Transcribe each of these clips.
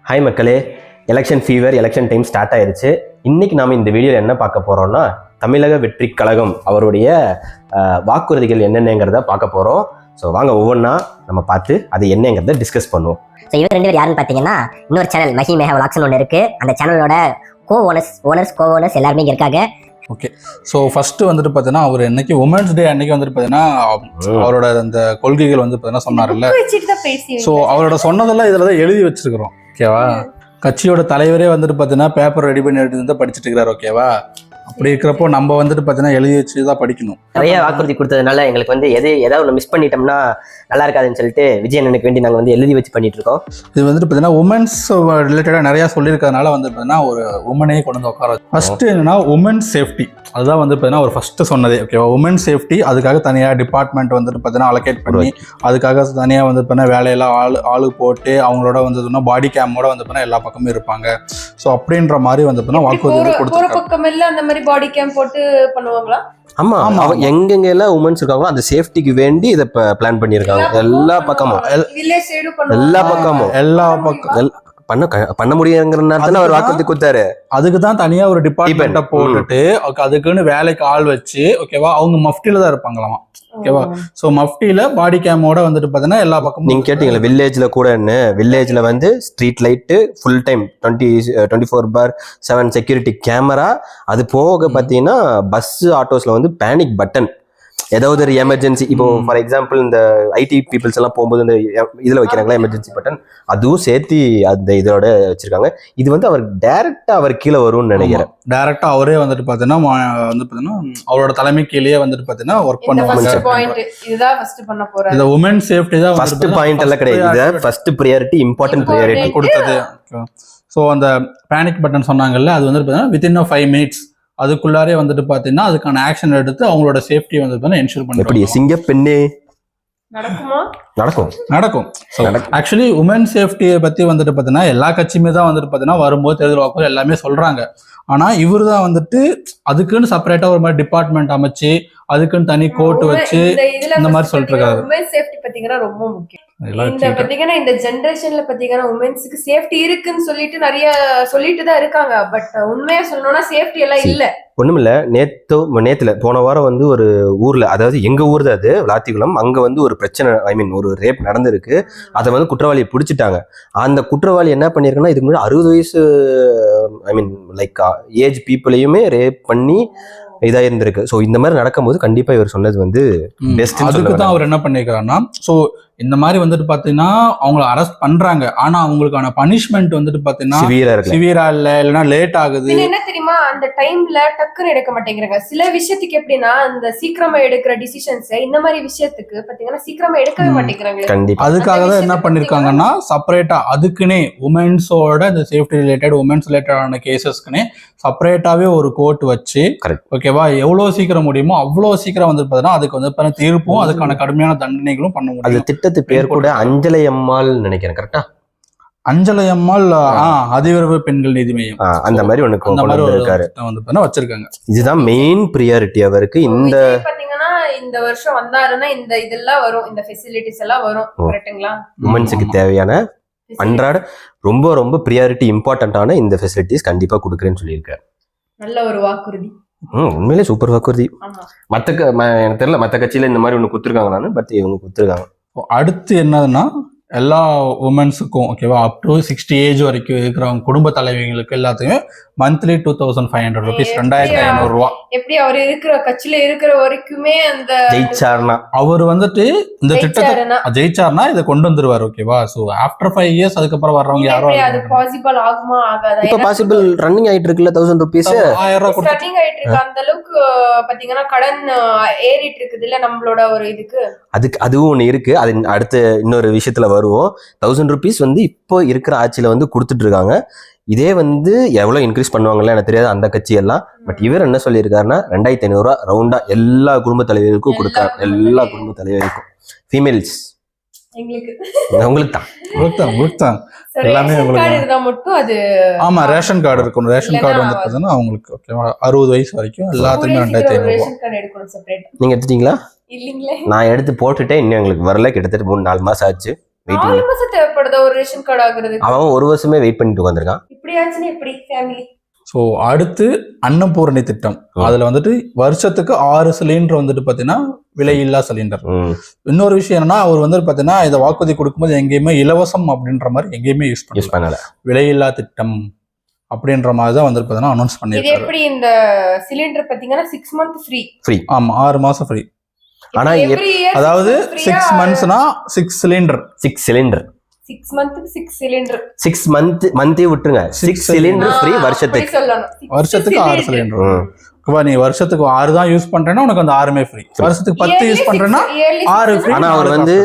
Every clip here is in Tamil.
ஹாய் மக்களே, election fever, election time start ஆயிடுச்சு. இன்னைக்கு நாம் இந்த வீடியோவில் என்ன பார்க்க போகிறோம்னா, தமிழக வெற்றி கழகம் அவருடைய வாக்குறுதிகள் என்னென்னங்கிறத பார்க்க போகிறோம். ஸோ வாங்க ஒவ்வொன்றா நம்ம பார்த்து அது என்னங்கிறத டிஸ்கஸ் பண்ணுவோம். ஸோ இவர் 2 பேர் யாருன்னு பார்த்தீங்கன்னா, இன்னொரு சேனல் மஹி மேஹா விளாக்ஸ்னு ஒன்று இருக்குது. அந்த சேனலோட கோ ஓனர்ஸ் எல்லாருமே இங்கே இருக்காங்க. ஓகே, ஸோ ஃபர்ஸ்ட் வந்துட்டு பார்த்தீங்கன்னா, அவர் என்னைக்கு உமன்ஸ் டே அன்னைக்கு வந்துட்டு பார்த்தீங்கன்னா அவரோட அந்த கொள்கைகள் வந்து பார்த்தீங்கன்னா சொன்னார்ல. ஸோ அவரோட சொன்னதெல்லாம் இதில் தான் எழுதி வச்சிருக்கிறோம். ஓகேவா, கட்சியோட தலைவரே வந்துட்டு பார்த்தீங்கன்னா பேப்பர் ரெடி பண்ணி எடுத்து தான் படிச்சுட்டு இருக்கிறாரு. ஓகேவா, அப்படி இருக்கிறப்போ நம்ம வந்துட்டு பார்த்தீங்கன்னா எழுதி வச்சு தான் படிக்கணும். நிறைய வாக்குறுதி கொடுத்ததுனால எங்களுக்கு வந்து ஏதாவது ஒன்று மிஸ் பண்ணிட்டோம்னா நல்லா இருக்காதுன்னு சொல்லிட்டு விஜயனுக்கு வேண்டி நாங்கள் வந்து எழுதி வச்சு பண்ணிட்டு இருக்கோம். இது வந்துட்டு பார்த்தீங்கன்னா உமன்ஸ் ரிலேட்டடாக நிறையா சொல்லியிருக்கிறதுனால வந்து பார்த்தீங்கன்னா ஒரு உமனையே கொண்டு வந்து உட்கார. ஃபர்ஸ்ட் என்னன்னா உமன்ஸ் சேஃப்டி, அதுதான் வந்து பார்த்தீங்கன்னா ஒரு ஃபர்ஸ்ட் சொன்னதே. ஓகேவா, உமன் சேஃப்டி, அதுக்காக தனியாக டிபார்ட்மெண்ட் வந்துட்டு பார்த்தீங்கன்னா அலோகேட் பண்ணி அதுக்காக தனியாக வந்து பார்த்தீங்கன்னா வேலையெல்லாம் ஆளு போட்டு அவங்களோட வந்து பாடி கேமோட வந்து பார்த்தீங்கன்னா எல்லா பக்கமும் இருப்பாங்க. ஸோ அப்படின்ற மாதிரி வந்து பார்த்தீங்கன்னா வாக்குறுதி கொடுத்துருக்காங்க. பாடி கேம் போட்டு பண்ணுவாங்களா? ஆமா, எங்கெங்க எல்லாம் உமன்ஸ் இருக்காங்களோ அந்த சேஃப்டிக்கு வேண்டி இதை பிளான் பண்ணியிருக்காங்க. எல்லா பக்கமும் பண்ண முடியுங்கிறதுனால அவர் வாக்குறுதி கொடுத்தாரு. அதுக்கு தான் தனியா ஒரு டிபார்ட்மெண்ட்டை போட்டுட்டு அதுக்குன்னு வேலைக்கு ஆள் வச்சு, ஓகேவா, அவங்க மஃப்டில தான் இருப்பாங்களாமா. ஓகேவா, ஸோ மஃப்டில பாடி கேமோட வந்துட்டு பார்த்தீங்கன்னா எல்லா பக்கமும். நீங்க கேட்டீங்களா வில்லேஜ்ல கூட வில்லேஜ்ல வந்து street light full time 24/7 security camera. அது போக பார்த்தீங்கன்னா பஸ் ஆட்டோஸ்ல வந்து பேனிக் பட்டன், ஏதாவது ஒரு எமர்ஜென்சி, இப்போ ஃபார் எக்ஸாம்பிள் இந்த ஐடி பீப்புள்ஸ் எல்லாம் போகும்போது இந்த இதில் வைக்கிறாங்களா எமர்ஜென்சி பட்டன், அதுவும் சேர்த்து அந்த இதோட வச்சிருக்காங்க. இது வந்து அவர் டைரக்டா அவர் கீழே வரும்னு நினைக்கிறேன். டைரக்டா அவரே வந்துட்டு பார்த்தீங்கன்னா வந்து பார்த்தீங்கன்னா அவரோட தலைமை கீழேயே வந்துட்டு பார்த்தீங்கன்னா ஒர்க் பண்ணுவாங்க. இந்த உமன் சேஃப்டி தான் ஃபர்ஸ்ட் பாயிண்ட் எல்லாம் கிடையாது, இது ஃபர்ஸ்ட் ப்ரையாரிட்டி, இம்பார்ட்டன்ட் ப்ரையாரிட்டி கொடுத்தது. ஸோ அந்த பேனிக் பட்டன் சொன்னாங்கல்ல, அது வந்துட்டு பார்த்தீங்கன்னா வித்தின் 5 minutes அதுக்குள்ளாரே வந்துட்டு பார்த்தீங்கன்னா அதுக்கான ஆக்ஷன் எடுத்து அவங்களோட சேஃப்டி வந்து என்ஷூர் பண்ணுவாங்க. சிங்கப்பெண்ணே நடக்கும். ஆக்சுவலி உமன் சேஃப்டியை பத்தி வந்துட்டு பார்த்தீங்கன்னா எல்லா கட்சியுமே தான் வந்துட்டு பார்த்தீங்கன்னா வரும்போது தேர்தல் வாக்குறுதி எல்லாமே சொல்றாங்க. ஆனா இவரு தான் வந்துட்டு அதுக்குன்னு செப்பரேட்டா ஒரு மாதிரி டிபார்ட்மெண்ட் அமைச்சு அதுக்குன்னு தனி கோர்ட் வச்சு இந்த மாதிரி சொல்லிட்டு இருக்காரு. உமன் சேஃப்டி பாத்தீங்கன்னா ரொம்ப முக்கியம். இந்த ஜெனரேஷன்ல பாத்தீங்கன்னா உமன்ஸுக்கு சேஃப்டி இருக்குன்னு சொல்லிட்டு நிறைய சொல்லிட்டு தான் இருக்காங்க. பட் உண்மையா சொல்லணும்னா சேஃப்டி எல்லாம் இல்ல. ஒண்ணுமில்ல, நேத்துல போன வாரம் வந்து ஒரு ஊர்ல, அதாவது எங்க ஊர் தான் அது, விளாத்திக்குளம், அங்க வந்து ஒரு பிரச்சனை, ஒரு ரேப் நடந்திருக்கு. அதை வந்து குற்றவாளியை பிடிச்சிட்டாங்க. அந்த குற்றவாளி என்ன பண்ணிருக்குன்னா, இதுக்கு முன்னாடி 60 வயசு லைக் ஏஜ் பீப்புளையுமே ரேப் பண்ணி இதா இருந்திருக்கு. ஸோ இந்த மாதிரி நடக்கும்போது கண்டிப்பா இவர் சொன்னது வந்து பெஸ்ட். அதுக்கு தான் அவர் என்ன பண்ணிருக்காருன்னா, ஸோ இந்த மாதிரி வந்துட்டு பாத்தீங்கன்னா அவங்களை அரெஸ்ட் பண்றாங்க, ஆனா அவங்களுக்கான பனிஷ்மெண்ட் வந்துட்டு பாத்தீங்கன்னா சிவியரா இல்லைன்னா லேட் ஆகுது. என்ன தெரியுமா, அந்த டைம்ல டக்குன்னு எடுக்க மாட்டேங்கிறாங்க. சில விஷயத்துக்கு எப்படின்னா அந்த சீக்கிரமா எடுக்கிற டிசிஷன்ஸ் இந்த மாதிரி விஷயத்துக்கு பாத்தீங்கன்னா சீக்கிரமா எடுக்கவே மாட்டேங்கிறாங்க. அதுக்காக தான் என்ன பண்ணிருக்காங்கன்னா செப்பரேட்டா அதுக்குன்னே உமன்ஸோட இந்த சேஃப்டி ரிலேட்டட் உமன்ஸ் ரிலேட்டடான கேசஸ்க்குனே செப்பரேட்டாவே ஒரு கோர்ட் வச்சு, ஓகேவா, எவ்வளவு சீக்கிரம் முடியுமோ அவ்வளவு சீக்கிரம் வந்து பாத்தீங்கன்னா அதுக்கு வந்து தீர்ப்பும் அதுக்கான கடுமையான தண்டனைகளும் பண்ண முடியும். திட்டத்து பேர் கூட அஞ்சலை அம்மாள் நினைக்கிறேன், கரெக்டா? அஞ்சலை அம்மாள் அதிவிரைவு பெண்கள் நீதி மையம், அந்த மாதிரி ஒண்ணு வச்சிருக்காங்க. இதுதான் மெயின் பிரியாரிட்டி அவருக்கு. இந்த பாத்தீங்கன்னா இந்த வருஷம் வந்தாருன்னா இந்த இதெல்லாம் வரும், இந்த ஃபெசிலிட்டிஸ் எல்லாம் வரும். கரெக்ட்டுங்களா? உமன்ஸுக்கு தேவையான அன்றாட ரொம்ப ரொம்ப பிரியாரிட்டி இம்பார்ட்டன்டான இந்த ஃபெசிலிட்டிஸ் கண்டிப்பா கொடுக்குறேன்னு சொல்லியிருக்காரு. நல்ல ஒரு வாக்குறுதி. உண்மையிலே சூப்பர் வாக்குறுதி. எனக்கு தெரியல மற்ற கட்சியில இந்த மாதிரி ஒண்ணு கொடுத்துருக்காங்களான்னு, பட் இவங்க கொடுத்துருக்காங்க. அடுத்து என்னதுன்னா எல்லா உமன்ஸுக்கும், ஓகேவா, அப் டு 60 ஏஜ் வரைக்கும் இருக்கிறவங்க குடும்ப தலைவிகளுக்கு எல்லாத்தையும் மந்த்லி 2500 rupees, 2500 ரூபா. எப்படி அவர் இருக்கிற கட்சியில இருக்கிற வரைக்குமே அந்த ஜெயிச்சார்னா அவர் வந்துட்டு இந்த திட்டத்தை ஜெயிச்சார்னா இதை கொண்டு வந்துருவாரு. ஓகேவா, சோ ஆஃப்டர் 5 years அதுக்கப்புறம் வர்றவங்க யாரோ அது பாசிபிள் ஆகுமா ஆகாதா? இப்ப பாசிபிள் ரன்னிங் ஆயிட்டு இருக்குல்ல, 1000 rupees 1000 ரூபாய் ரன்னிங் ஆயிட்டு இருக்கு. அந்த அளவுக்கு பாத்தீங்கன்னா கடன் ஏறிட்டு இருக்குது இல்ல நம்மளோட ஒரு இதுக்கு. அதுவும் ஒண்ணு இருக்கு. அது அடுத்த இன்னொரு விஷயத்துல வருவோம். 1000 rupees வந்து இப்போ இருக்கிற ஆட்சியில வந்து கொடுத்துட்டு இருக்காங்க. இதே வந்து எவ்வளவு இன்க்ரீஸ் பண்ணுவாங்கல்ல எனக்கு தெரியாது அந்த கட்சி எல்லாம். பட் இவர் என்ன சொல்லியிருக்காருன்னா 2500 ரூபா ரவுண்டா எல்லா குடும்ப தலைவர்களுக்கும் கொடுக்காரு. எல்லா குடும்ப தலைவருக்கும், ஃபீமேல்ஸ் உங்களுக்கு தான் எல்லாமே மட்டும் அது. ஆமா, ரேஷன் கார்டு இருக்கணும். ரேஷன் கார்டு வந்து பார்த்தீங்கன்னா அவங்களுக்கு ஓகேவா 60 வயசு வரைக்கும் எல்லாத்துக்குமே 2500 ரூபா. நீங்க எடுத்துட்டீங்களா? நான் எடுத்து போட்டுட்டேன், இன்னும் எங்களுக்கு வரல. கிட்டத்தட்ட 3-4 மாசம் ஆச்சு. வெயிட்டிங். 4 மாசம் தேவைப்படுதா ஒரு ரேஷன் கார்டு ஆகுறது? அவன் ஒரு வருஷமே வெயிட் பண்ணிட்டு உட்காந்துருக்கான். இப்படியாச்சுன்னா எப்படி ஃபேமிலி? ஸோ அடுத்து அன்னபூரணி திட்டம். அதுல வந்துட்டு வருஷத்துக்கு 6 சிலிண்டர் வந்துட்டு பாத்தீங்கன்னா விலையில்லா சிலிண்டர். இன்னொரு விஷயம் என்னன்னா, அவர் வந்துட்டு பாத்தீங்கன்னா இதை வாக்குறுதி கொடுக்கும்போது எங்கேயுமே இலவசம் அப்படின்ற மாதிரி எங்கேயுமே யூஸ் பண்ணல. விலையில்லா திட்டம் அப்படின்ற மாதிரி தான் வந்துட்டு பாத்தீங்கன்னா அனௌன்ஸ் இது பண்ணிருக்காரு. எப்படி இந்த சிலிண்டர் பாத்தீங்கன்னா 6 month ஃப்ரீ? ஆமா, 6 மாசம் ஃப்ரீ. ஆனா அதாவது 6 monthsனா 6 சிலிண்டர். 6 cylinder 6 monthக்கு 6 cylinder. 6 மந்தே விட்டுருங்க. 6 சிலிண்டர் ஃப்ரீ வருஷத்துக்கு. வருஷத்துக்கு 6 சிலிண்டர். நீ வருஷத்துக்கு 6 தான் யூஸ் பண்றேன்னா உனக்கு அந்த 6மே ஃப்ரீ. வருஷத்துக்கு 10 யூஸ் பண்றேன்னா 6 ஃப்ரீ. ஆனா அவர் வந்து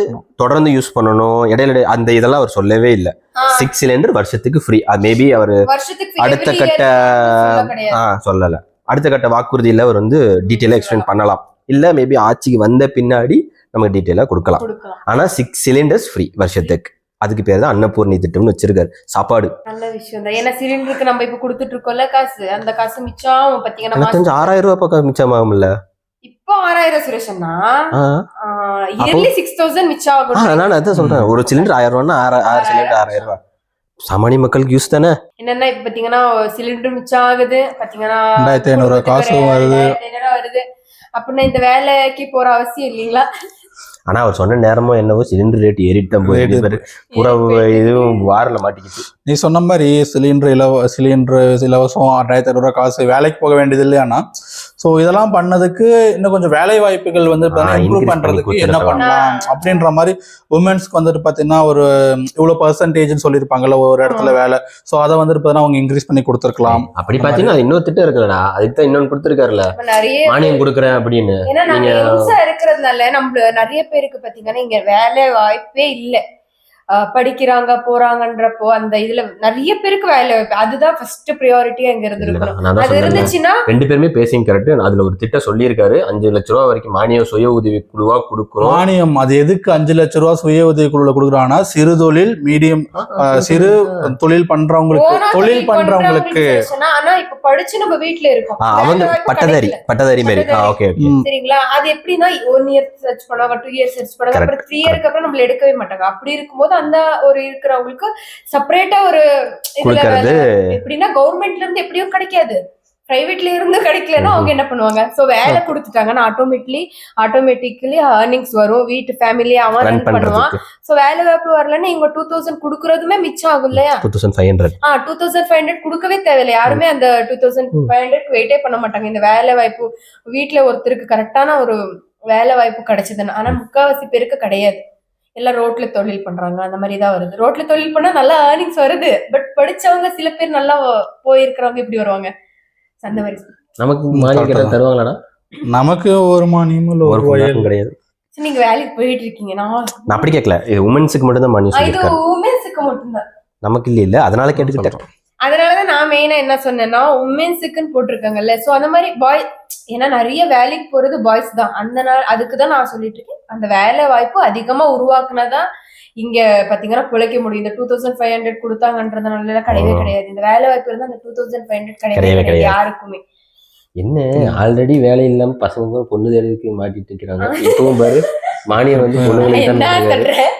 தொடர்ந்து யூஸ் பண்ணணும், இடையில அந்த இதெல்லாம் அவர் சொல்லவே இல்லை. 6 சிலிண்டர் வருஷத்துக்கு ஃப்ரீ. மேபி அவர் அடுத்த கட்ட சொல்லல, அடுத்த கட்ட வாக்குறுதியில அவர் வந்து டீட்டெயிலா எக்ஸ்பிளைன் பண்ணலாம். இல்ல மேபி ஆட்சிக்கு வந்த பின்னாடி நமக்கு டீட்டெயிலா கொடுக்கலாம். ஆனா 6 சிலிண்டர்ஸ் ஃப்ரீ வருஷத்துக்கு. அதுக்கு பேர் தான் அன்னபூர்ணி திட்டம்னு வச்சிருக்காரு. சாப்பாடு நல்ல விஷயம் தான். ஏன்னா சிலிண்டருக்கு நம்ம இப்ப கொடுத்துட்டு இருக்கோம்ல காசு, அந்த காசு மிச்சம் பாத்தீங்கன்னா 6000 ரூபாய் பக்கம் மிச்சமாகும்ல. இப்போ 6000 சுரேஷன்னா இயர்லி 6000 மிச்சம் ஆகும். நான் அதான் சொல்றேன், ஒரு சிலிண்டர் 1000 ரூபாய்னா 6 சிலிண்டர் 6000 ரூபாய் சாமானிய மக்களுக்கு யூஸ் தானே. என்னன்னா இப்ப பாத்தீங்கன்னா சிலிண்டர் மிச்சம் ஆகுது, பாத்தீங்கன்னா 2500 காசு வருது. அப்படின்னா இந்த வேலைக்கு போற அவசியம் இல்லைங்களா? ஆனா அவர் சொன்ன நேரமும் என்னவோ சிலிண்டர் ரேட் ஏறிட்டு தான் போயிட்டு பூரா இதுவும் வாரில மாட்டிக்கிச்சு. நீ சொன்ன மாதிரி சிலிண்டர் இலவசம் 2500 ரூபாய் காசு, வேலைக்கு போக வேண்டியது இல்லையானா. ஸோ இதெல்லாம் பண்ணதுக்கு இன்னும் கொஞ்சம் வேலை வாய்ப்புகள் வந்து இம்ப்ரூவ் பண்றதுக்கு என்ன பண்ணலாம் அப்படின்ற மாதிரி உமன்ஸ்க்கு வந்துட்டு பாத்தீங்கன்னா ஒரு இவ்வளவு பர்சன்டேஜ்னு சொல்லியிருப்பாங்கல்ல ஒரு இடத்துல வேலை. ஸோ அதை வந்துட்டு பாத்தீங்கன்னா அவங்க இன்க்ரீஸ் பண்ணி கொடுத்துருக்கலாம். அப்படி பாத்தீங்கன்னா இன்னொரு திட்டம் இருக்குல்லடா, அதுக்கு தான் இன்னொன்னு கொடுத்துருக்காருல்ல, மானியம் கொடுக்குறேன் அப்படின்னு. ஏன்னா நாங்க இருக்கிறதுனால நம்ம நிறைய பேருக்கு பாத்தீங்கன்னா இங்க வேலை வாய்ப்பே இல்ல. படிக்கிறாங்க போறாங்கன்றப்போ அந்த இதுல நிறைய பேருக்கு வேலை வாய்ப்பு, அதுதான் ஃபர்ஸ்ட் ப்ரியாரிட்டியா இங்க இருந்திருக்கணும். அது இருந்துச்சுன்னா 2 பேருமே பேசிங் கரெக்ட். அதுல ஒரு திட்டம் சொல்லியிருக்காரு, 5 லட்ச ரூபாய் வரைக்கும் மானியம் சுய உதவி குழுவா கொடுக்கணும். மானியம் அது எதுக்கு 5 லட்ச ரூபாய் சுய உதவி குழுல கொடுக்குறாங்கன்னா சிறு தொழில் மீடியம் சிறு தொழில் பண்றவங்களுக்கு ஆனா இப்ப படிச்சு நம்ம வீட்டுல இருக்கோம், அவங்க பட்டதாரி மாதிரி. ஓகே சரிங்களா? அது எப்படின்னா 1 year சர்ச் பண்ணுவாங்க, 2 years சர்ச் பண்ணுவாங்க, அப்புறம் 3 yearக்கு அப்புறம் நம்மள எடுக்கவே மாட்டாங்க. அப்படி இருக்கும்போது அந்த ஒரு இருக்கிறவங்களுக்கு செப்பரேட்டா ஒரு எப்படின்னா கவர்மெண்ட்ல இருந்து எப்படியும் கிடைக்காது, பிரைவேட்ல இருந்து கிடைக்கலன்னா அவங்க என்ன பண்ணுவாங்க? சோ வேலை கொடுத்துட்டாங்கன்னா ஆட்டோமேட்டிக்கலி ஏர்னிங்ஸ் வரும், வீட்டு ஃபேமிலி அவன் ரன் பண்ணுவான். சோ வேலை வாய்ப்பு வரலன்னா இவங்க 2000 கொடுக்கறதுமே மிச்சம் ஆகும் இல்லையா? 2500 கொடுக்கவே தேவையில்லை. யாருமே அந்த 2500 வெயிட்டே பண்ண மாட்டாங்க. இந்த வேலை வாய்ப்பு வீட்டுல ஒருத்தருக்கு கரெக்டான ஒரு வேலை வாய்ப்பு கிடைச்சதுன்னு. ஆனா முக்காவாசி பேருக்கு கிடையாது. எல்லாம் ரோட்ல தொழில் பண்றாங்க, அந்த மாதிரிதான் வருது. ரோட்ல தொழில் பண்ணா நல்லா ஏர்னிங்ஸ் வருது, பட் படிச்சவங்க சில பேர் நல்லா போயிருக்கிறவங்க எப்படி வருவாங்க? அந்த மாதிரி நமக்கு மானியம் தருவாங்களாடா? நமக்கு ஒரு மானியமும் ஒரு கிடையாது. நீங்க வேலைக்கு போயிட்டு இருக்கீங்க, நான் அப்படி கேட்கல. இது உமன்ஸுக்கு மட்டும் தான் மானியம். இது உமன்ஸுக்கு மட்டும்தான், நமக்கு இல்ல. அதனால கேட்டுக்கிட்டேன். அதனாலதான் நான் மெயினா என்ன சொன்னேன்னா உமன்ஸுக்குன்னு போட்டிருக்காங்கல்ல. சோ அந்த மாதிரி பாய், ஏன்னா நிறைய வேலைக்கு போறது பாய்ஸ் தான். அந்த நாள் அதுக்குதான் நான் சொல்லிட்டு இருக்கேன், அந்த வேலை வாய்ப்பு அதிகமா உருவாக்குனதான் இங்க பாத்தீங்கன்னா பிழைக்க முடியும். இந்த 2500 கொடுத்தாங்கன்றதுனால கிடையவே கிடையாது. இந்த வேலை வாய்ப்பு இருந்தா அந்த 2500 கிடையாது யாருக்குமே. என்ன ஆல்ரெடி வேலை இல்லாம பசங்க பொண்ணு தேடிக்கு மாட்டிட்டு இருக்கிறாங்க. இப்பவும் பாரு மானியம் வந்து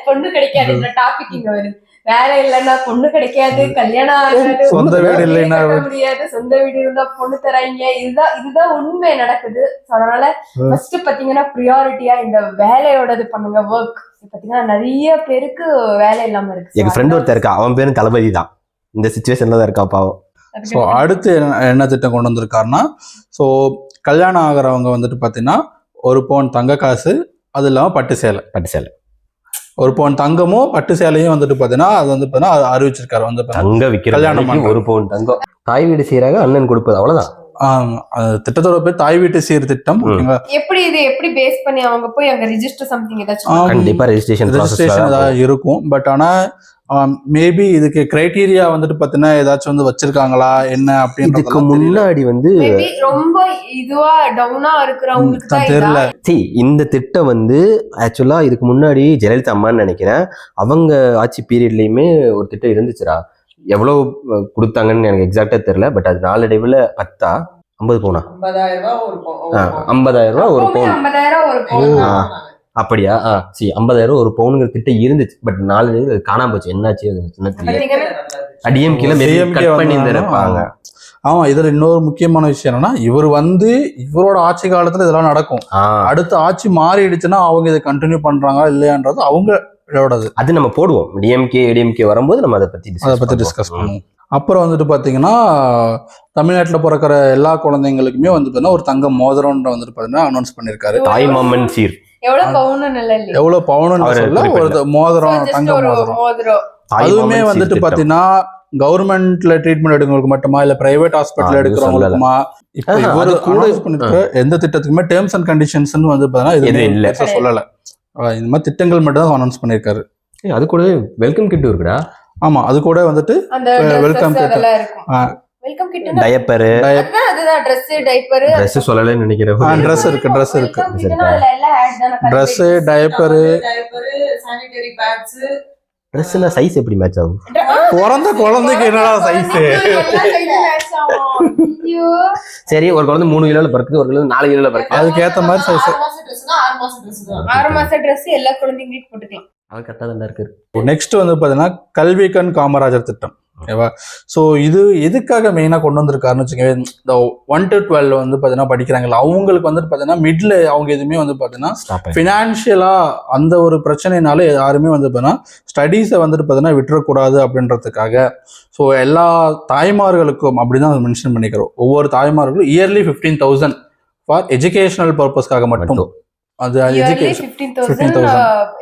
பொண்ணு கிடைக்காது. இந்த டாபிக் இங்க வருது. வேலை இல்லைன்னா பொண்ணு கிடைக்காது, கல்யாணம் சொந்த வீடு இல்லைன்னா முடியாது, சொந்த வீடு இருந்தா பொண்ணு தராங்க. இதுதான் உண்மை நடக்குது. அதனால ஃபர்ஸ்ட் பாத்தீங்கன்னா ப்ரியாரிட்டியா இந்த வேலையோடது பண்ணுங்க, ஒர்க். பாத்தீங்கன்னா நிறைய பேருக்கு வேலை இல்லாம இருக்கு. எங்க ஃப்ரெண்ட் ஒருத்தர் இருக்கா, அவன் பேரும் தளபதி தான். இந்த சிச்சுவேஷன்ல தான் இருக்கா பாவம். ஸோ அடுத்து என்ன திட்டம் கொண்டு வந்திருக்காருன்னா, ஸோ கல்யாணம் ஆகிறவங்க வந்துட்டு பார்த்தீங்கன்னா 1 பவுன் தங்க காசு, அது இல்லாமல் பட்டு சேலை 1 பவுன் தங்கமும் பட்டு சேலையும் வந்துட்டு பார்த்தீங்கன்னா அது வந்து பார்த்தீங்கன்னா அறிவிச்சிருக்காரு. வந்து தங்க விற்கிற கல்யாணம் 1 பவுன் தங்கம் தாய் வீடு சீராக அண்ணன் கொடுப்பது, அவ்வளவுதான். திட்டத்தோட பேர் தாய் வீட்டு சீர் திட்டம். எப்படி பேஸ் பண்ணி அவங்க போய் அங்க ரெஜிஸ்டர் சம்திங் ஏதாச்சும் கண்டிப்பா ரெஜிஸ்ட்ரேஷன் ஏதாவது இருக்கும். பட் ஆனா மேபி இதுக்கு கிரைட்டீரியா வந்துட்டு பாத்தீங்கன்னா ஏதாச்சும் வந்து வச்சிருக்காங்களா என்ன அப்படின்னு இதுக்கு முன்னாடி வந்து ரொம்ப இதுவா டவுனா இருக்கிறவங்களுக்கு தெரியல. இந்த திட்டம் வந்து ஆக்சுவலா இதுக்கு முன்னாடி ஜெயலலிதா அம்மான்னு நினைக்கிறேன், அவங்க ஆட்சி பீரியட்லயுமே ஒரு திட்டம் இருந்துச்சுடா. எவ்வளவு கொடுத்தாங்கன்னு எனக்கு எக்ஸாக்டா தெரியல. பட் அது நாளடைவுல 50 பவுனா 50,000 ரூபாய் ஒரு பவுன். 50,000 ரூபாய் ஒரு பவுன். அப்படியா? 50,000 ஒரு பவுனுங்கிற திட்டம் இருந்துச்சு. பட் 4 அது காணாம போச்சு. என்னாச்சு அது என்ன தெரியல. டிஎம்கேல கட் பண்ணி இருப்பாங்க. ஆமா, இதுல இன்னொரு முக்கியமான விஷயம் என்னன்னா, இவரோட ஆட்சி காலத்துல இதெல்லாம் நடக்கும். அடுத்த ஆட்சி மாறிடுச்சுன்னா அவங்க இதை கண்டினியூ பண்றாங்க இல்லையான்றது அவங்களோடது. அது நம்ம போடுவோம். டிஎம்கே ஏடிஎம்கே வரும்போது நம்ம அதை பத்தி டிஸ்கஸ் பண்ணுவோம். அப்புறம் வந்துட்டு பாத்தீங்கன்னா, தமிழ்நாட்டில் பிறக்கிற எல்லா குழந்தைங்களுக்குமே வந்து பார்த்தீங்கன்னா ஒரு தங்க மோதிரம் வந்துட்டு பாத்தீங்கன்னா அனௌன்ஸ் பண்ணிருக்காரு. தாய் மாமன் சீர் எவ்வளவு பவுனுன்னு சொல்ல ஒரு மோதிரம், தங்க மோதிரம். அதுவுமே வந்துட்டு பாத்தீங்கன்னா கவர்மெண்ட்ல ட்ரீட்மெண்ட் எடுக்கிறவங்களுக்கு மட்டுமா இல்ல பிரைவேட் ஹாஸ்பிட்டல் எடுக்கிறவங்களுக்குமா? இப்ப இவரு கூட பண்ணிருக்க எந்த திட்டத்துக்குமே டேர்ம்ஸ் அண்ட் கண்டிஷன்ஸ் வந்து பாத்தீங்கன்னா இல்ல சொல்லல. இந்த மாதிரி திட்டங்கள் மட்டும் தான் அனௌன்ஸ் பண்ணிருக்காரு. அது கூட வெல்கம் கிட் இருக்குடா. ஆமா, அது கூட வந்துட்டு வெல்கம் கிட், டயப்பர், Dress சொல்லலன்னு நினைக்கிறேன். Dress இருக்கு Dress, டயப்பர், சானிட்டரி பேட்ஸ். Dressனா சைஸ் எப்படி மேட்ச் ஆகும்? பிறந்த குழந்தைக்கு என்னடா சைஸ்? சரி, ஒரு குழந்தை 3 கிலோல பிறக்குது, ஒரு குழந்தை 4 கிலோல பிறக்குது. அதுக்கு ஏத்த மாதிரி சைஸ். 6 மாச Dress எல்லா குழந்தைங்களுக்கும் போட்டுக்கலாம். அது கரெக்டா தான் இருக்கு. நெக்ஸ்ட் வந்து பாத்தீங்கன்னா கல்விக்கண் காமராஜர் திட்டம். ஓகேவா? ஸோ இது எதுக்காக மெயினாக கொண்டு வந்திருக்காருன்னு வச்சுக்கோங்க. இந்த 1 to 12 வந்து பார்த்தீங்கன்னா படிக்கிறாங்களா, அவங்களுக்கு வந்துட்டு பார்த்தீங்கன்னா மிடில் அவங்க எதுவுமே வந்து பார்த்தீங்கன்னா ஃபினான்ஷியலாக அந்த ஒரு பிரச்சனைனால யாருமே வந்து பார்த்தீங்கன்னா ஸ்டடீஸை வந்துட்டு பார்த்தீங்கன்னா விட்டுறக்கூடாது அப்படின்றதுக்காக ஸோ எல்லா தாய்மார்களுக்கும் அப்படி தான் மென்ஷன் பண்ணிக்கிறோம். ஒவ்வொரு தாய்மார்களும் இயர்லி 15,000 ஃபார் எஜுகேஷனல் பர்பஸ்க்காக மட்டும். அது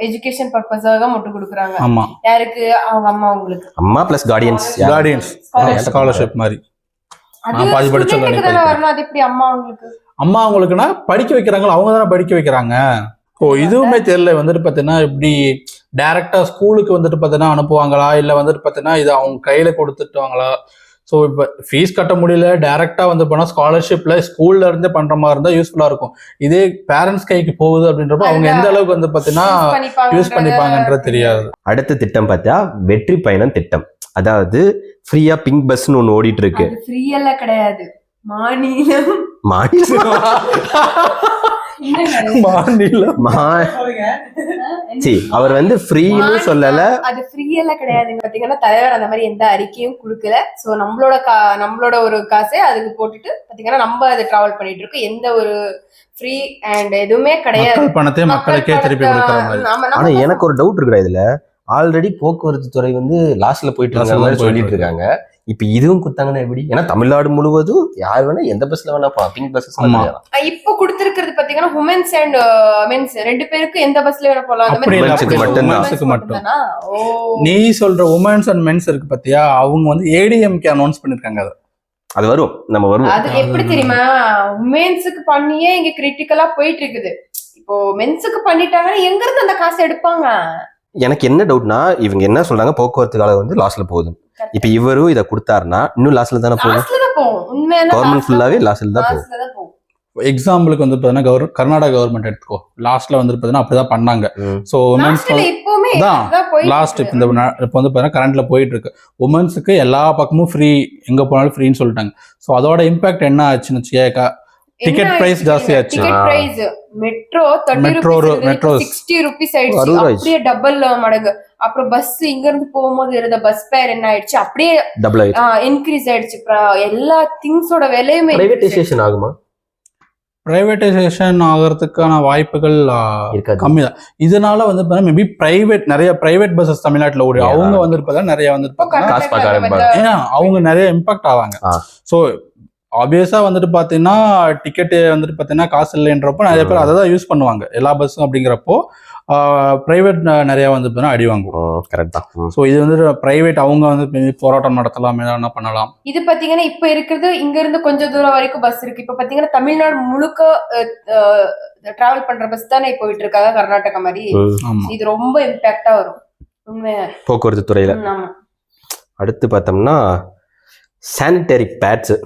எஜுகேஷன் பர்பஸாக மட்டும் கொடுக்குறாங்க. ஆமா, யாருக்கு? அவங்க அம்மாங்களுக்கு. அம்மா பிளஸ் கார்டியன்ஸ் ஸ்காலர்ஷிப் மாதிரி. பாதி படிச்சவங்க அது எப்படி அம்மா அவங்களுக்குன்னா படிக்க வைக்கிறாங்களோ அவங்க தானே படிக்க வைக்கிறாங்க. இதுவுமே தெரியல வந்துட்டு பார்த்தீங்கன்னா எப்படி டைரக்டா ஸ்கூலுக்கு வந்துட்டு பார்த்தீங்கன்னா அனுப்புவாங்களா இல்லை வந்துட்டு பார்த்தீங்கன்னா இது அவங்க கையில கொடுத்துட்டுவாங்களா? ஸோ இப்போ ஃபீஸ் கட்ட முடியல, டைரக்டா வந்து போனால் ஸ்காலர்ஷிப்ல ஸ்கூல்ல இருந்து பண்ற மாதிரி இருந்தால் யூஸ்ஃபுல்லா இருக்கும். இதே பேரண்ட்ஸ் கைக்கு போகுது அப்படின்றப்ப அவங்க எந்த அளவுக்கு வந்து பார்த்தீங்கன்னா யூஸ் பண்ணிப்பாங்கன்றது தெரியாது. அடுத்த திட்டம் பார்த்தா வெற்றி பயணம் திட்டம். அதாவது ஃப்ரீயா பிங்க் பஸ்ன்னு ஒன்று ஓடிட்டு இருக்கு. ஃப்ரீ எல்லாம் கிடையாது, மாநிலம் அவர் வந்து ஃப்ரீன்னு சொல்லல. அது ஃப்ரீ எல்லாம் கிடையாதுங்க. பாத்தீங்கன்னா தலைவர் அந்த மாதிரி எந்த அறிக்கையும் கொடுக்கல. சோ நம்மளோட ஒரு காசை அதுக்கு போட்டுட்டு பாத்தீங்கன்னா நம்ம அதை டிராவல் பண்ணிட்டு இருக்கோம். எந்த ஒரு ஃப்ரீ அண்ட் எதுவுமே கிடையாது. பணத்தை மக்களுக்கே திருப்பி கொடுக்கிற மாதிரி. ஆனா எனக்கு ஒரு டவுட் இருக்குடா இதுல. ஆல்ரெடி போக்குவரத்து துறை வந்து லாஸ்ட்ல போயிட்டு இருக்க மாதிரி சொல்லிட்டு இருக்காங்க. இப்ப இதுவும் குத்தாங்கன்னா எப்படி? ஏன்னா தமிழ்நாடு முழுவதும் யார் வேணா எந்த பஸ்ல வேணா போலாம், பிங்க் பஸ். இப்போ கொடுத்திருக்கிறது பாத்தீங்கன்னா உமன்ஸ் அண்ட் மென்ஸ் 2 பேருக்கு எந்த பஸ்ல வேணா போலாம். மட்டும் நீ சொல்ற உமன்ஸ் அண்ட் மென்ஸ் இருக்கு பாத்தியா, அவங்க வந்து ஏடிஎம்கே அனௌன்ஸ் பண்ணிருக்காங்க. அது வரும், நம்ம வரும். அது எப்படி தெரியுமா? உமன்ஸுக்கு பண்ணியே இங்க கிரிட்டிக்கலா போயிட்டு இருக்குது. இப்போ மென்ஸுக்கு பண்ணிட்டாங்கன்னா எங்க இருந்து அந்த காசை எடுப்பாங்க? எனக்கு என்ன டவுட்னா, இவங்க என்ன சொல்றாங்க, போக்குவரத்து காலம் வந்து லாஸ்ட்ல போகுது. இப்ப இவரும் இதை கொடுத்தாருன்னா இன்னும் லாஸ்ட்ல தானே போகும். கவர்மெண்ட் ஃபுல்லாவே லாஸ்ட்ல தான் போகும். எக்ஸாம்பிளுக்கு வந்து பாத்தீங்கன்னா கர்நாடகா கவர்மெண்ட் எடுத்துக்கோ, லாஸ்ட்ல வந்து பாத்தீங்கன்னா அப்படிதான் பண்ணாங்க. சோ உமன்ஸ் தான் லாஸ்ட் இப்போ வந்து பாத்தீங்கன்னா கரண்ட்ல போயிட்டு இருக்கு. உமன்ஸுக்கு எல்லா பக்கமும் ஃப்ரீ, எங்க போனாலும் ஃப்ரீன்னு சொல்லிட்டாங்க. சோ அதோட இம்பாக்ட் என்ன ஆச்சுன்னு வச்சுக்கேக்கா, டிக்கெட் பிரைஸ் ஜாஸ்தி ஆச்சு. டிக்கெட் பிரைஸ் மெட்ரோ 60 ரூபீஸ் ஆயிடுச்சு, அப்படியே டபுள் மடங்கு. அப்புறம் பஸ் இங்க இருந்து போகும்போது இருந்த பஸ் ஃபேர் என்ன ஆயிடுச்சு, அப்படியே டபுள் ஆயிடுச்சு, இன்க்ரீஸ் ஆயிடுச்சு. எல்லா திங்ஸோட விலையுமே. பிரைவேடைசேஷன் ஆகுமா? பிரைவேடைசேஷன் ஆகிறதுக்கான வாய்ப்புகள் கம்மி தான். இதனால வந்து மேபி நிறைய பிரைவேட் பஸ்ஸஸ் தமிழ்நாட்டில் ஓடி அவங்க வந்து நிறைய வந்து அவங்க நிறைய இம்பாக்ட் ஆவாங்க. ஸோ ஆப்வியஸா வந்துட்டு பாத்தீங்கன்னா டிக்கெட் வந்துட்டு பாத்தீங்கன்னா காசு இல்லைன்றப்போ நிறைய பேர் அதை தான் யூஸ் பண்ணுவாங்க எல்லா பஸ்ஸும். அப்படிங்கிறப்போ பிரைவேட் நிறைய வந்து அடி வாங்குவோம். கரெக்ட் தான். ஸோ இது வந்து பிரைவேட் அவங்க வந்து போராட்டம் நடத்தலாம், என்ன பண்ணலாம். இது பாத்தீங்கன்னா இப்ப இருக்கிறது இங்க இருந்து கொஞ்சம் தூரம் வரைக்கும் பஸ் இருக்கு. இப்ப பாத்தீங்கன்னா தமிழ்நாடு முழுக்க டிராவல் பண்ற பஸ் தானே போயிட்டு இருக்காங்க, கர்நாடகா மாதிரி. இது ரொம்ப இம்பாக்டா வரும் உண்மையா போக்குவரத்து துறையில. அடுத்து பார்த்தோம்னா சானிட்டரி பேட்ஸ்.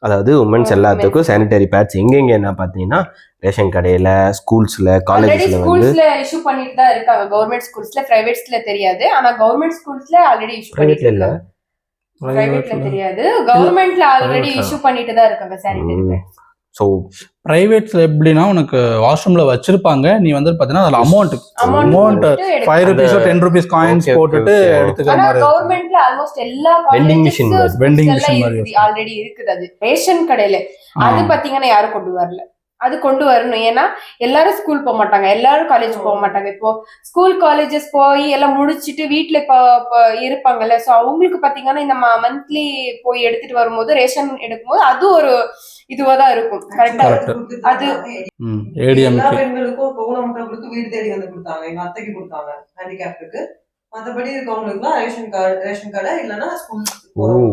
அதாவது உமன்ஸ் எல்லாத்துக்கும் சானிட்டரி பேட்ஸ் எங்கெங்க என்ன பாத்தீங்கன்னா ரேஷன் கடையில, ஸ்கூல்ஸ்ல, காலேஜஸ்ல வந்து இஷ்யூ பண்ணிட்டு தான் இருக்காங்க. கவர்மெண்ட் ஸ்கூல்ஸ்ல, பிரைவேட்ஸ்ல தெரியாது. ஆனா கவர்மெண்ட் ஸ்கூல்ஸ்ல ஆல்ரெடி இஷ்யூ பண்ணிட்டு இல்ல, பிரைவேட்ல தெரியாது, கவர்மெண்ட்ல ஆல்ரெடி இஷ்யூ பண்ணிட்டு தான் இருக்காங்க சானிட்டரி பேட்ஸ். ஸோ பிரைவேட்ஸ்ல எப்படின்னா உனக்கு வாஷ்ரூம்ல வச்சிருப்பாங்க, நீ வந்து பாத்தீங்கன்னா அதுல amount amount 5 rupees 10 rupees coins Okay, okay, போட்டுட்டு okay. எடுத்துக்கிற ஆனா மாதிரி இருக்கும். கவர்மெண்ட்ல ஆல்மோஸ்ட் எல்லா Vending machine மாதிரி. Vending machine மாதிரி ஆல்ரெடி இருக்குது. அது ரேஷன் கடையில அது பாத்தீங்கன்னா யாரும் கொண்டு வரல. அது கொண்டு வரணும். ஏன்னா எல்லாரும் ஸ்கூல் போக மாட்டாங்க, எல்லாரும் காலேஜ் போக மாட்டாங்க. இப்போ ஸ்கூல் காலேஜஸ் போய் எல்லாம் முடிச்சிட்டு வீட்டுல இருப்பாங்கல்ல, சோ அவங்களுக்கு பாத்தீங்கன்னா இந்த மந்த்லி போய் எடுத்துட்டு வரும்போது ரேஷன் எடுக்கும்போது அது ஒரு இதுவாதான் இருக்கும். கரெக்டா அது ஏடிஎம் எல்லா பெண்களுக்கும் இப்போ ஊனமுற்றவங்களுக்கு வீடு தேடி வந்து கொடுத்தாங்க. எங்க அத்தைக்கு கொடுத்தாங்க ஹேண்டிகேப்டுக்கு. மற்றபடி இருக்கவங்களுக்குலாம் ரேஷன் கடை இல்லைன்னா ஸ்கூல்.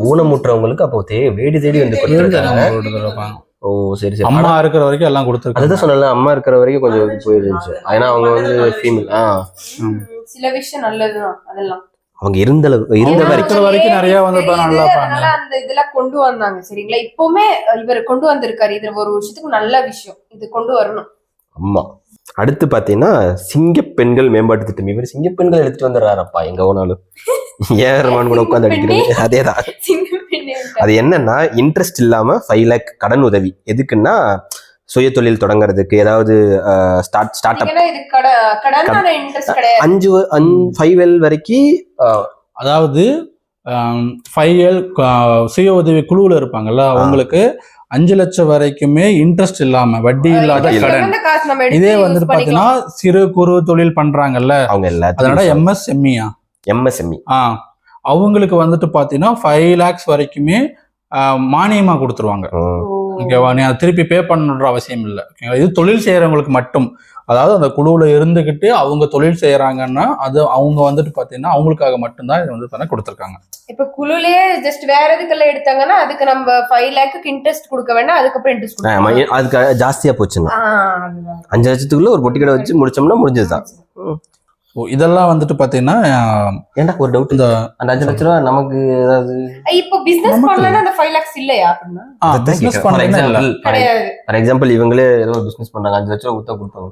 ஊனமுற்றவங்களுக்கு அப்போ வீடு தேடி வந்து கொடுத்துருக்காங்க. ஓ சரி சரி. அம்மா இருக்கிற வரைக்கும் எல்லாம் கொடுத்துருக்காங்க. அதுதான் சொன்னல, அம்மா இருக்கிற வரைக்கும் கொஞ்சம் போயிருந்துச்சு. ஏன்னா அவங்க வந்து ஃபீமேல். சில விஷயம் நல்லதுதான். அதெல்லாம் அவங்க இருந்த வரைக்கும் நிறைய வந்து நல்லா அதனால அந்த இதெல்லாம் கொண்டு வந்தாங்க. சரிங்களா, இப்பவுமே இவர் கொண்டு வந்திருக்காரு. இது ஒரு விஷயத்துக்கு நல்ல விஷயம், இது கொண்டு வரணும். ஆமா. அடுத்து பாத்தீங்கன்னா சிங்கப்பெண்கள் மேம்பாட்டு திட்டம். இவர் சிங்கப்பெண்கள் எடுத்துட்டு வந்துடுறாரப்பா எங்க போனாலும். ஏன் கூட உட்காந்து அடிக்கிறது அதேதான். அது என்னன்னா இன்ட்ரெஸ்ட் இல்லாம 5 lakh கடன் உதவி. எதுக்குன்னா சுய தொழில் தொடங்குறதுக்கு, ஏதாவது ஸ்டார்ட் அப். 5L வரைக்கும், அதாவது 5L சுய உதவி குழுவில் இருப்பாங்கல்ல, அவங்களுக்கு 5 லட்சம் வரைக்குமே இன்ட்ரெஸ்ட் இல்லாம வட்டி இல்லாத கடன். இதே வந்துட்டு பாத்தீங்கன்னா சிறு குறு தொழில் பண்றாங்கல்ல அவங்க எல்லாத்தையும், அதனால எம்எஸ்எம்இ அவங்களுக்கு வந்துட்டு பாத்தீங்கன்னா 5 lakhs வரைக்குமே மானியமா கொடுத்துருவாங்க. ஓகேவா, நீ அதை திருப்பி பே பண்ணணுன்ற அவசியம் இல்லை. ஓகேவா, இது தொழில் செய்யறவங்களுக்கு மட்டும். அதாவது அந்த குழுவுல இருந்துகிட்டு அவங்க தொழில் செய்யறாங்கன்னா அது அவங்க வந்துட்டு பாத்தீங்கன்னா அவங்களுக்காக மட்டும்தான் இது வந்து கொடுத்துருக்காங்க. இப்ப குழுலயே ஜஸ்ட் வேற எதுக்கெல்லாம் எடுத்தாங்கன்னா அதுக்கு நம்ம 5 lakhக்கு இன்ட்ரெஸ்ட் கொடுக்க வேண்டாம், அதுக்கப்புறம் இன்ட்ரெஸ்ட் அதுக்கு ஜாஸ்தியா போச்சுன்னா 5 லட்சத்துக்குள்ள ஒரு பொட்டி கடை வச்சு முடிச்சோம்னா முடிஞ்சதுதான். இதெல்லாம் வந்துட்டு பாத்தீங்கன்னா ஏன்டா ஒரு டவுட், இந்த அந்த 5 லட்ச ரூபா நமக்கு ஏதாவது இப்போ பிசினஸ் பண்ணலன்னா அந்த 5 lakhs இல்லையா அப்படினா? பிசினஸ் பண்ணல. ஃபார் எக்ஸாம்பிள் இவங்களே ஏதோ பிசினஸ் பண்றாங்க, 5 லட்ச ரூபா கொடுத்தா கொடுப்பாங்க.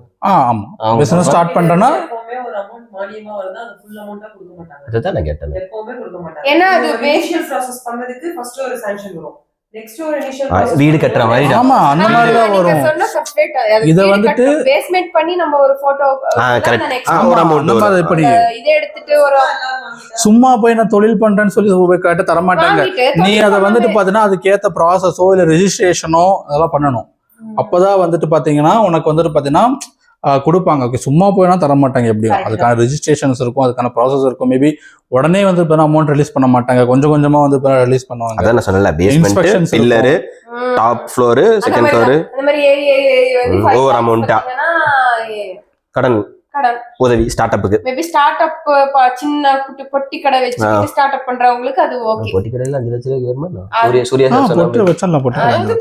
ஆமா, பிசினஸ் ஸ்டார்ட் பண்றேன்னா எப்பவுமே ஒரு அமௌண்ட் மானியமா வருதா அது ஃபுல் அமௌண்டா கொடுக்க மாட்டாங்க. அதுதான் நான் கேட்டேன். எப்பவுமே கொடுக்க மாட்டாங்க. ஏன்னா அது இனிஷியல் process பண்ணதுக்கு ஃபர்ஸ்ட் ஒரு சாங்க்ஷன் வரும், நெக்ஸ்ட் ஒரு இனிஷியல் வீடு கட்டற மாதிரி. ஆமா, அந்த மாதிரி தான் வரும். இத வந்துட்டு பேஸ்மென்ட் பண்ணி நம்ம ஒரு போட்டோ கரெக்ட் ஒரு அமௌண்ட் நம்ம இப்படி இத எடுத்துட்டு ஒரு சும்மா போய் நான் தொழில் பண்றேன்னு சொல்லி காட்ட தர மாட்டாங்க. நீ அதை வந்துட்டு பாத்தீங்கன்னா அதுக்கு ஏத்த ப்ராசஸோ இல்ல ரெஜிஸ்ட்ரேஷனோ அதெல்லாம் பண்ணணும். அப்பதான் வந்துட்டு பாத்தீங்கன்னா உனக்கு வந்துட்டு பாத்தீங்கன்னா கொடுப்பாங்க. ஓகே, சும்மா போயினா தர மாட்டாங்க. எப்படியும் அதுக்கான ரெஜிஸ்ட்ரேஷன்ஸ் இருக்கும், அதுக்கான ப்ராசஸ் இருக்கும். மேபி உடனே வந்து அமௌண்ட் ரிலீஸ் பண்ண மாட்டாங்க, கொஞ்சம் கொஞ்சமா வந்து ரிலீஸ் பண்ணுவாங்க. அதான் நான் சொன்னல, basement, pillar, top floor, second floor, அந்த மாதிரி ஏரியா வந்து ஓவர் அமௌண்டா கடன் உதவி ஸ்டார்ட் அப்புக்கு. மேபி ஸ்டார்ட் அப் சின்ன பொட்டி கடை வச்சுட்டு ஸ்டார்ட் அப் பண்றவங்களுக்கு அது ஓகே. பொட்டி கடையில 5 லட்சம் ரூபாய்க்கு வருமா? சூர்யா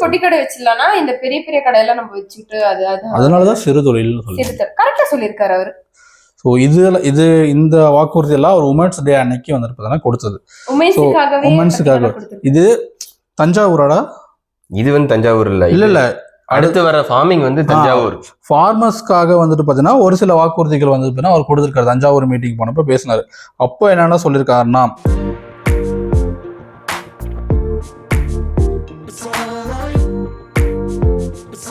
பொட்டி கடை வச்சிடலாம்னா இந்த பெரிய பெரிய கடையெல்லாம் நம்ம வச்சுட்டு அது அதனாலதான் சிறு தொழில் கரெக்டா சொல்லியிருக்காரு அவரு. ஸோ இது இந்த வாக்குறுதி எல்லாம் ஒரு உமன்ஸ் டே அன்னைக்கு வந்துட்டு கொடுத்தது. உமன்ஸுக்காக. இது தஞ்சாவூரோட, இது வந்து தஞ்சாவூர் இல்ல அடுத்து வர ஃபார்மிங் வந்து தஞ்சாவூர். ஃபார்மர்ஸ்க்காக வந்துட்டு பாத்தீங்கன்னா ஒரு சில வாக்குறுதிகள் வந்து அவர் கொடுத்திருக்காரு. தஞ்சாவூர் மீட்டிங் போனப்ப பேசினாரு. அப்போ என்னன்னா சொல்லியிருக்காருன்னா,